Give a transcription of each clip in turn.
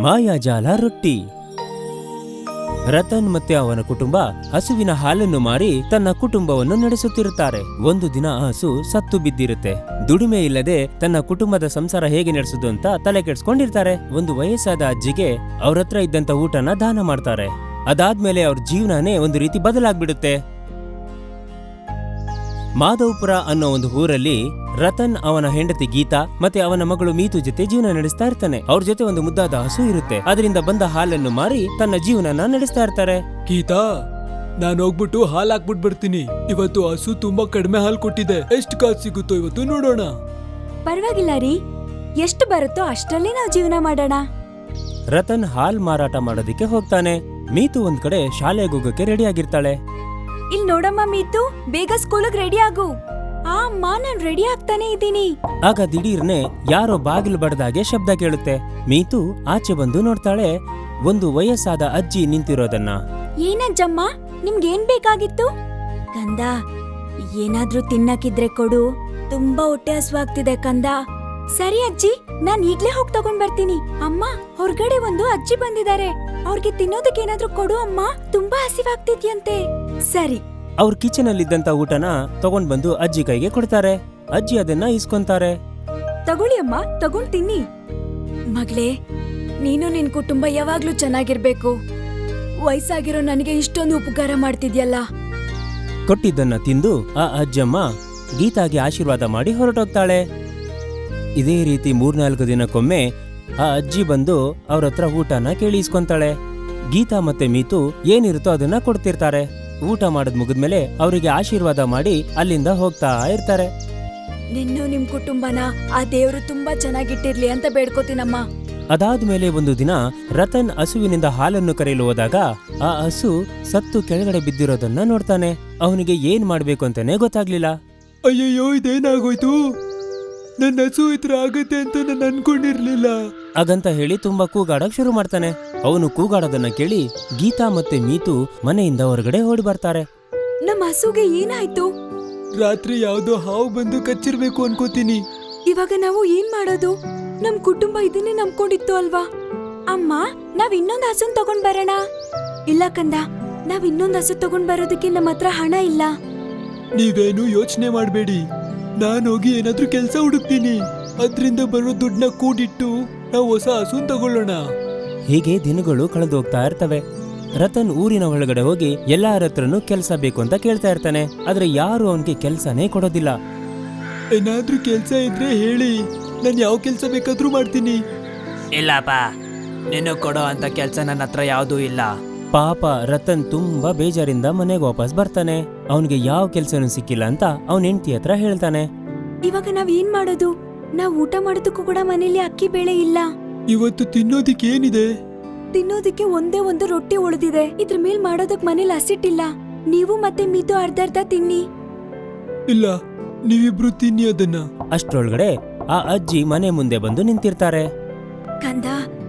ಮಾಯಾಜಾಲ ರೊಟ್ಟಿ. ರತನ್ ಮತ್ತೆ ಅವನ ಕುಟುಂಬ ಹಸುವಿನ ಹಾಲನ್ನು ಮಾರಿ ತನ್ನ ಕುಟುಂಬವನ್ನು ನಡೆಸುತ್ತಿರುತ್ತಾರೆ. ಒಂದು ದಿನ ಆ ಹಸು ಸತ್ತು ಬಿದ್ದಿರುತ್ತೆ. ದುಡಿಮೆ ಇಲ್ಲದೆ ತನ್ನ ಕುಟುಂಬದ ಸಂಸಾರ ಹೇಗೆ ನಡೆಸುದು ಅಂತ ತಲೆ ಕೆಡ್ಸ್ಕೊಂಡಿರ್ತಾರೆ. ಒಂದು ವಯಸ್ಸಾದ ಅಜ್ಜಿಗೆ ಅವ್ರತ್ರ ಇದ್ದಂತ ಊಟನ ದಾನ ಮಾಡ್ತಾರೆ. ಅದಾದ್ಮೇಲೆ ಅವ್ರ ಜೀವನನೇ ಒಂದು ರೀತಿ ಬದಲಾಗ್ಬಿಡುತ್ತೆ. ಮಾಧವಪುರ ಅನ್ನೋ ಒಂದು ಊರಲ್ಲಿ ರತನ್ ಅವನ ಹೆಂಡತಿ ಗೀತಾ ಮತ್ತೆ ಅವನ ಮಗಳು ಮೀತು ಜೊತೆ ಜೀವನ ನಡೆಸ್ತಾ ಇರ್ತಾನೆ. ಅವ್ರ ಜೊತೆ ಒಂದು ಮುದ್ದಾದ ಹಸು ಇರುತ್ತೆ. ಅದರಿಂದ ಬಂದ ಹಾಲನ್ನು ಮಾರಿ ತನ್ನ ಜೀವನನ ನಡೆಸ್ತಾ ಇರ್ತಾರೆ. ಗೀತಾ, ನಾನು ಹೋಗ್ಬಿಟ್ಟು ಹಾಲ್ ಹಾಕ್ಬಿಟ್ಟು ಬರ್ತೀನಿ. ಇವತ್ತು ಹಸು ತುಂಬಾ ಕಡಿಮೆ ಹಾಲು ಕೊಟ್ಟಿದೆ. ಎಷ್ಟು ಕಾಸು ಸಿಗುತ್ತೋ ಇವತ್ತು ನೋಡೋಣ. ಪರವಾಗಿಲ್ಲ ರೀ, ಎಷ್ಟು ಬರುತ್ತೋ ಅಷ್ಟರಲ್ಲಿ ನಾವು ಜೀವನ ಮಾಡೋಣ. ರತನ್ ಹಾಲ್ ಮಾರಾಟ ಮಾಡೋದಿಕ್ಕೆ ಹೋಗ್ತಾನೆ. ಮೀತು ಒಂದ್ ಕಡೆ ಶಾಲೆಗೆ ಹೋಗಕ್ಕೆ ರೆಡಿ ಆಗಿರ್ತಾಳೆ. ಇಲ್ಲಿ ನೋಡಮ್ಮ ಮೀತು, ಬೇಗ ಸ್ಕೂಲಿಗೆ ರೆಡಿ ಆಗು. ಅಮ್ಮ, ನಾನ್ ರೆಡಿ ಆಗ್ತಾನೆ ಇದ್ದೀನಿ. ಆಗ ದಿಢೀರ್ನೆ ಯಾರೋ ಬಾಗಿಲು ಬಡದಾಗೆ ಶಬ್ದ ಕೇಳುತ್ತೆ. ಮೀತು ಆಚೆ ಬಂದು ನೋಡ್ತಾಳೆ ಒಂದು ವಯಸ್ಸಾದ ಅಜ್ಜಿ ನಿಂತಿರೋದನ್ನ. ಏನಜ್ಜಮ್ಮ, ನಿಮ್ಗೇನ್ ಬೇಕಾಗಿತ್ತು? ಕಂದ, ಏನಾದ್ರೂ ತಿನ್ನಕ್ಕಿದ್ರೆ ಕೊಡು, ತುಂಬಾ ಹೊಟ್ಟೆ ಹಸುವಾಗ್ತಿದೆ ಕಂದ. ಸರಿ ಅಜ್ಜಿ, ನಾನ್ ಈಗ್ಲೇ ಹೋಗ್ ತಗೊಂಡ್ ಬರ್ತೀನಿ. ಅಮ್ಮ, ಹೊರಗಡೆ ಒಂದು ಅಜ್ಜಿ ಬಂದಿದ್ದಾರೆ, ಅವ್ರಿಗೆ ತಿನ್ನೋದಕ್ಕೆ ಏನಾದ್ರೂ ಕೊಡು ಅಮ್ಮ, ತುಂಬಾ ಹಸಿವಾಗ್ತಿದ್ಯಂತೆ. ಸರಿ. ಅವ್ರ ಕಿಚನ್ ಅಲ್ಲಿದ್ದಂತ ಊಟನ ತಗೊಂಡ್ ಬಂದು ಅಜ್ಜಿ ಕೈಗೆ ಕೊಡ್ತಾರೆ. ಅಜ್ಜಿ ಅದನ್ನ ಇಸ್ಕೊಂತಾರೆ. ತಗೊಳ್ಳಿ ಅಮ್ಮ, ತಗೊಂಡ್ ತಿನ್ನಿ. ಮಗಳೇ, ನೀನು ನಿನ್ ಕುಟುಂಬ ಯಾವಾಗ್ಲೂ ಚೆನ್ನಾಗಿರ್ಬೇಕು. ವಯಸ್ಸಾಗಿರೋ ನನಗೆ ಇಷ್ಟೊಂದು ಉಪಕಾರ ಮಾಡ್ತಿದ್ಯಲ್ಲ. ಕೊಟ್ಟಿದ್ದನ್ನ ತಿಂದು ಆ ಅಜ್ಜಮ್ಮ ಗೀತಾಗೆ ಆಶೀರ್ವಾದ ಮಾಡಿ ಹೊರಟೋಗ್ತಾಳೆ. ಇದೇ ರೀತಿ 3-4 ದಿನಕ್ಕೊಮ್ಮೆ ಆ ಅಜ್ಜಿ ಬಂದು ಅವ್ರ ಹತ್ರ ಊಟನ ಕೇಳಿ ಇಸ್ಕೊಂತಾಳೆ. ಗೀತಾ ಮತ್ತೆ ಮೀತು ಏನಿರುತ್ತೋ ಅದನ್ನ ಕೊಡ್ತಿರ್ತಾರೆ. ಊಟ ಮಾಡದ್ ಮುಗಿದ್ಮೇಲೆ ಅವರಿಗೆ ಆಶೀರ್ವಾದ ಮಾಡಿ ಅಲ್ಲಿಂದ ಹೋಗ್ತಾ ಇರ್ತಾರೆ. ನಿನ್ನೂ ನಿಮ್ ಕುಟುಂಬನ ಆ ದೇವ್ರು ತುಂಬಾ ಚೆನ್ನಾಗಿಟ್ಟಿರ್ಲಿ ಅಂತ ಬೇಡ್ಕೋತೀನಮ್ಮ. ಅದಾದ್ಮೇಲೆ ಒಂದು ದಿನ ರತನ್ ಹಸುವಿನಿಂದ ಹಾಲನ್ನು ಕರೆಯಲು ಹೋದಾಗ ಆ ಹಸು ಸತ್ತು ಕೆಳಗಡೆ ಬಿದ್ದಿರೋದನ್ನ ನೋಡ್ತಾನೆ. ಅವನಿಗೆ ಏನ್ ಮಾಡ್ಬೇಕು ಅಂತಾನೆ ಗೊತ್ತಾಗ್ಲಿಲ್ಲ. ಅಯ್ಯಯ್ಯೋ, ಇದೇನಾಗೋಯ್ತು? ನನ್ನ ಹಸು ಇತ್ರ ಆಗತ್ತೆ ಅಂತ ನಾನು ಅನ್ಕೊಂಡಿರ್ಲಿಲ್ಲ. ಹಾಗಂತ ಹೇಳಿ ತುಂಬಾ ಕೂಗಾಡಕ್ ಶುರು ಮಾಡ್ತಾನೆ. ಅವನು ಕೂಗಾಡೋದನ್ನ ಕೇಳಿ ಗೀತಾ ಮತ್ತೆ ಮೀತು ಮನೆಯಿಂದ ಹೊರಗಡೆ ಓಡಿ ಬರ್ತಾರೆ. ನಮ್ಮ ಹಸುಗೆ ಏನಾಯ್ತು? ರಾತ್ರಿ ಯಾವ್ದೋ ಹಾವು ಬಂದು ಕಚ್ಚಿರ್ಬೇಕು ಅನ್ಕೋತೀನಿ. ಇವಾಗ ನಾವು ಏನ್ ಮಾಡೋದು? ನಮ್ ಕುಟುಂಬ ಇದನ್ನೇ ನಂಬ್ಕೊಂಡಿತ್ತು ಅಲ್ವಾ? ಅಮ್ಮ, ನಾವ್ ಇನ್ನೊಂದ್ ಹಸುನ್ ತಗೊಂಡ್ ಬರೋಣ. ಇಲ್ಲ ಕಂದ, ನಾವ್ ಇನ್ನೊಂದ್ ಹಸು ತಗೊಂಡ್ ಬರೋದಕ್ಕೆ ನಮ್ಮ ಹತ್ರ ಹಣ ಇಲ್ಲ. ನೀವೇನು ಯೋಚನೆ ಮಾಡ್ಬೇಡಿ, ನಾನು ಹೋಗಿ ಏನಾದ್ರೂ ಕೆಲ್ಸ ಹುಡುಕ್ತೀನಿ. ಅದ್ರಿಂದ ಬರೋ ದುಡ್ಡನ್ನ ಕೂಡಿಟ್ಟು ನಾವು ಹೊಸ ಹಸುನ್ ತಗೊಳ್ಳೋಣ. ಹೀಗೆ ದಿನಗಳು ಕಳೆದು ಹೋಗ್ತಾ ಇರ್ತವೆ. ರತನ್ ಊರಿನ ಒಳಗಡೆ ಹೋಗಿ ಎಲ್ಲಾರ ಹತ್ರನೂ ಕೆಲ್ಸ ಬೇಕು ಅಂತ ಕೇಳ್ತಾ ಇರ್ತಾನೆ. ಆದ್ರೆ ಯಾರು ಅವನ್ಗೆ ಕೆಲ್ಸನೇ ಕೊಡೋದಿಲ್ಲ. ಏನಾದ್ರೂ ಕೆಲ್ಸ ಇದ್ರೆ ಹೇಳಿ, ನಾನು ಯಾವ ಕೆಲ್ಸ ಬೇಕಾದ್ರೂ ಮಾಡ್ತೀನಿ. ಇಲ್ಲಪ್ಪ, ನೀನು ಕೊಡೋ ಅಂತ ಕೆಲ್ಸ ನನ್ನ ಹತ್ರ ಯಾವ್ದೂ ಇಲ್ಲ. ಪಾಪ ರತನ್ ತುಂಬಾ ಬೇಜಾರಿಂದ ಮನೆಗೆ ವಾಪಸ್ ಬರ್ತಾನೆ. ಅವನಿಗೆ ಯಾವ ಕೆಲ್ಸನೂ ಸಿಕ್ಕಿಲ್ಲ ಅಂತ ಅವನ ಹೆಂಡತಿ ಹತ್ರ ಹೇಳ್ತಾನೆ. ಇವಾಗ ನಾವ್ ಏನ್ ಮಾಡೋದು? ನಾವ್ ಊಟ ಮಾಡೋದಕ್ಕೂ ಕೂಡ ಮನೇಲಿ ಅಕ್ಕಿ ಬೇಳೆ ಇಲ್ಲ. ಇವತ್ತು ತಿನ್ನೋದಿಕ್ಕೆ ಏನಿದೆ? ತಿನ್ನೋದಿಕ್ಕೆ ಒಂದೇ ಒಂದು ರೊಟ್ಟಿ ಉಳಿದಿದೆ. ಇದ್ರ ಮೇಲ್ ಮಾಡೋದಕ್ ಮನೇಲಿ ಹಸಿಟ್ಟಿಲ್ಲ. ನೀವು ಮತ್ತೆ ಮೀತು ಅರ್ಧ ತಿನ್ನಿ. ಇಲ್ಲ, ನೀವಿಬ್ರು ತಿನ್ನಿ ಅದನ್ನ. ಅಷ್ಟ್ರೊಳಗಡೆ ಆ ಅಜ್ಜಿ ಮನೆ ಮುಂದೆ ಬಂದು ನಿಂತಿರ್ತಾರೆ. ಕಂದ,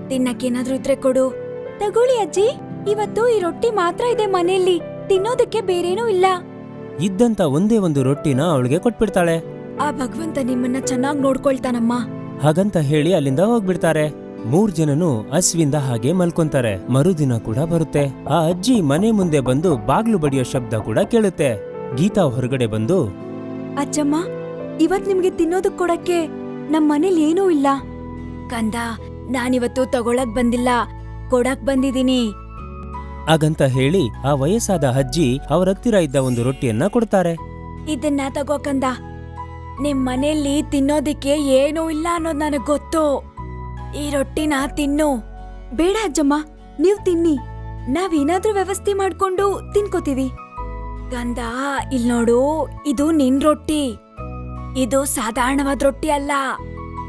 ತಿನ್ನಕ್ಕೇನಾದ್ರೂ ಇದ್ರೆ ಕೊಡು. ತಗೊಳ್ಳಿ ಅಜ್ಜಿ, ಇವತ್ತು ಈ ರೊಟ್ಟಿ ಮಾತ್ರ ಇದೆ ಮನೆಯಲ್ಲಿ, ತಿನ್ನೋದಕ್ಕೆ ಬೇರೇನೂ ಇಲ್ಲ. ಇದ್ದಂತ ಒಂದೇ ಒಂದು ರೊಟ್ಟಿನ ಅವಳಿಗೆ ಕೊಟ್ಬಿಡ್ತಾಳೆ. ಆ ಭಗವಂತ ನಿಮ್ಮನ್ನ ಚೆನ್ನಾಗ್ ನೋಡ್ಕೊಳ್ತಾನಮ್ಮ. ಹಾಗಂತ ಹೇಳಿ ಅಲ್ಲಿಂದ ಹೋಗ್ಬಿಡ್ತಾರೆ. 3 ಜನನು ಹಸ್ವಿಂದ ಹಾಗೆ ಮಲ್ಕೊಂತಾರೆ. ಮರುದಿನ ಕೂಡ ಬರುತ್ತೆ. ಆ ಅಜ್ಜಿ ಮನೆ ಮುಂದೆ ಬಂದು ಬಾಗ್ಲು ಬಡಿಯೋ ಶಬ್ದ ಕೂಡ ಕೇಳುತ್ತೆ. ಗೀತಾ ಹೊರಗಡೆ ಬಂದು, ಅಜ್ಜಮ್ಮ, ಇವತ್ ನಿಮ್ಗೆ ತಿನ್ನೋದಕ್ ಕೊಡಕ್ಕೆ ನಮ್ ಮನೇಲಿ ಏನೂ ಇಲ್ಲ. ಕಂದ, ನಾನಿವತ್ತು ತಗೊಳಕ್ ಬಂದಿಲ್ಲ, ಕೊಡಕ್ ಬಂದಿದ್ದೀನಿ. ಹಾಗಂತ ಹೇಳಿ ಆ ವಯಸ್ಸಾದ ಅಜ್ಜಿ ಅವರ ಹತ್ತಿರ ಇದ್ದ ಒಂದು ರೊಟ್ಟಿಯನ್ನ ಕೊಡ್ತಾರೆ. ಇದನ್ನ ತಗೋ ಕಂದ, ನಿಮ್ ಮನೇಲಿ ತಿನ್ನೋದಿಕ್ಕೆ ಏನೂ ಇಲ್ಲ ಅನ್ನೋದ್ ನನಗ್ ಗೊತ್ತು. ಈ ರೊಟ್ಟಿನ ತಿನ್ನು. ಬೇಡ ಅಜ್ಜಮ್ಮ, ನೀವ್ ತಿನ್ನಿ, ನಾವೇನಾದ್ರೂ ವ್ಯವಸ್ಥೆ ಮಾಡ್ಕೊಂಡು ತಿನ್ಕೋತೀವಿ. ಗಂಧ, ಇಲ್ ನೋಡು, ಇದು ನಿನ್ ರೊಟ್ಟಿ. ಇದು ಸಾಧಾರಣವಾದ ರೊಟ್ಟಿ ಅಲ್ಲ,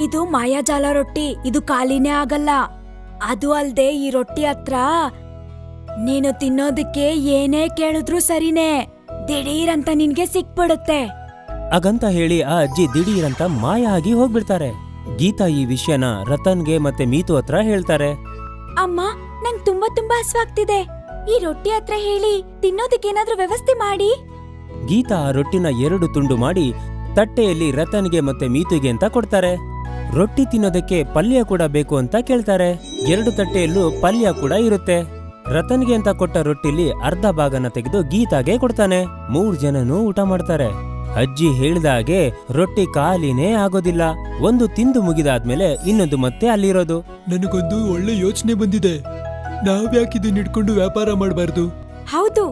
ಇದು ಮಾಯಾಜಾಲ ರೊಟ್ಟಿ. ಇದು ಖಾಲಿನೇ ಆಗಲ್ಲ. ಅದು ಅಲ್ದೆ ಈ ರೊಟ್ಟಿ ಹತ್ರ ನೀನು ತಿನ್ನೋದಕ್ಕೆ ಏನೇ ಕೇಳಿದ್ರು ಸರಿನೇ, ದಿಢೀರಂತ ನಿನ್ಗೆ ಸಿಕ್ಬಿಡುತ್ತೆ. ಹಾಗಂತ ಹೇಳಿ ಆ ಅಜ್ಜಿ ದಿಢೀರಂತ ಮಾಯ ಆಗಿ ಹೋಗ್ಬಿಡ್ತಾರೆ. ಗೀತಾ ಈ ವಿಷಯನ ರತನ್ಗೆ ಮತ್ತೆ ಮೀತು ಹತ್ರ ಹೇಳ್ತಾರೆ. ಅಮ್ಮ, ನಂಗ್ ತುಂಬಾ ಹಸ್ವಾಗ್ತಿದೆ. ಈ ರೊಟ್ಟಿ ಹತ್ರ ಹೇಳಿ ತಿನ್ನೋದಕ್ಕೇನಾದ್ರೂ ವ್ಯವಸ್ಥೆ ಮಾಡಿ. ಗೀತಾ ಆ ರೊಟ್ಟಿನ 2 ತುಂಡು ಮಾಡಿ ತಟ್ಟೆಯಲ್ಲಿ ರತನ್ಗೆ ಮತ್ತೆ ಮೀತುಗೆ ಅಂತ ಕೊಡ್ತಾರೆ. ರೊಟ್ಟಿ ತಿನ್ನೋದಕ್ಕೆ ಪಲ್ಯ ಕೂಡ ಬೇಕು ಅಂತ ಕೇಳ್ತಾರೆ. 2 ತಟ್ಟೆಯಲ್ಲೂ ಪಲ್ಯ ಕೂಡ ಇರುತ್ತೆ. ರತನ್ಗೆ ಅಂತ ಕೊಟ್ಟ ರೊಟ್ಟಿಲಿ ಅರ್ಧ ಭಾಗನ ತೆಗೆದು ಗೀತಾಗೆ ಕೊಡ್ತಾನೆ. 3 ಜನನೂ ಊಟ ಮಾಡ್ತಾರೆ. ಅಜ್ಜಿ ಹೇಳ್ದ ಹಾಗೆ ರೊಟ್ಟಿ ಖಾಲಿನೇ ಆಗೋದಿಲ್ಲ. ಒಂದು ತಿಂದು ಮುಗಿದಾದ್ಮೇಲೆ ಇನ್ನೊಂದು ಮತ್ತೆ ಅಲ್ಲಿರೋದು. ನನಗೊಂದು ಒಳ್ಳೆ ಯೋಚನೆ ಬಂದಿದೆ. ನಾವ್ಯಾಕಿದನ್ನ ಹಿಡ್ಕೊಂಡು ವ್ಯಾಪಾರ ಮಾಡಬಾರ್ದು? ಹೌದು,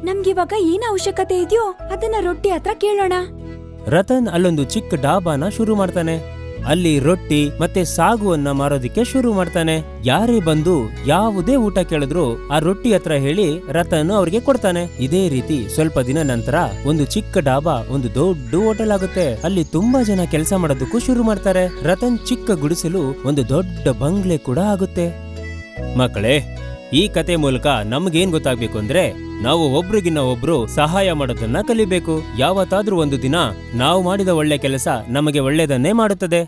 ನಮ್ಗಿವಾಗ ಏನ್ ಅವಶ್ಯಕತೆ ಇದೆಯೋ ಅದನ್ನ ರೊಟ್ಟಿ ಹತ್ರ ಕೇಳೋಣ. ರತನ್ ಅಲ್ಲೊಂದು ಚಿಕ್ಕ ಡಾಬಾನ ಶುರು ಮಾಡ್ತಾನೆ. ಅಲ್ಲಿ ರೊಟ್ಟಿ ಮತ್ತೆ ಸಾಗುವನ್ನ ಮಾರೋದಿಕ್ಕೆ ಶುರು ಮಾಡ್ತಾನೆ. ಯಾರೇ ಬಂದು ಯಾವುದೇ ಊಟ ಕೇಳಿದ್ರು ಆ ರೊಟ್ಟಿ ಹತ್ರ ಹೇಳಿ ರತನ್ ಅವ್ರಿಗೆ ಕೊಡ್ತಾನೆ. ಇದೇ ರೀತಿ ಸ್ವಲ್ಪ ದಿನ ನಂತರ ಒಂದು ಚಿಕ್ಕ ಡಾಬಾ ಒಂದು ದೊಡ್ಡ ಹೋಟೆಲ್ ಆಗುತ್ತೆ. ಅಲ್ಲಿ ತುಂಬಾ ಜನ ಕೆಲಸ ಮಾಡೋದಕ್ಕೂ ಶುರು ಮಾಡ್ತಾರೆ. ರತನ್ ಚಿಕ್ಕ ಗುಡಿಸಲು ಒಂದು ದೊಡ್ಡ ಬಂಗ್ಲೆ ಕೂಡ ಆಗುತ್ತೆ. ಮಕ್ಕಳೇ, ಈ ಕತೆ ಮೂಲಕ ನಮ್ಗೇನ್ ಗೊತ್ತಾಗ್ಬೇಕು ಅಂದ್ರೆ ನಾವು ಒಬ್ರಿಗಿನ್ನ ಒಬ್ರು ಸಹಾಯ ಮಾಡೋದನ್ನ ಕಲಿಬೇಕು. ಯಾವತ್ತಾದ್ರೂ ಒಂದು ದಿನ ನಾವು ಮಾಡಿದ ಒಳ್ಳೆ ಕೆಲಸ ನಮಗೆ ಒಳ್ಳೇದನ್ನೇ ಮಾಡುತ್ತದೆ.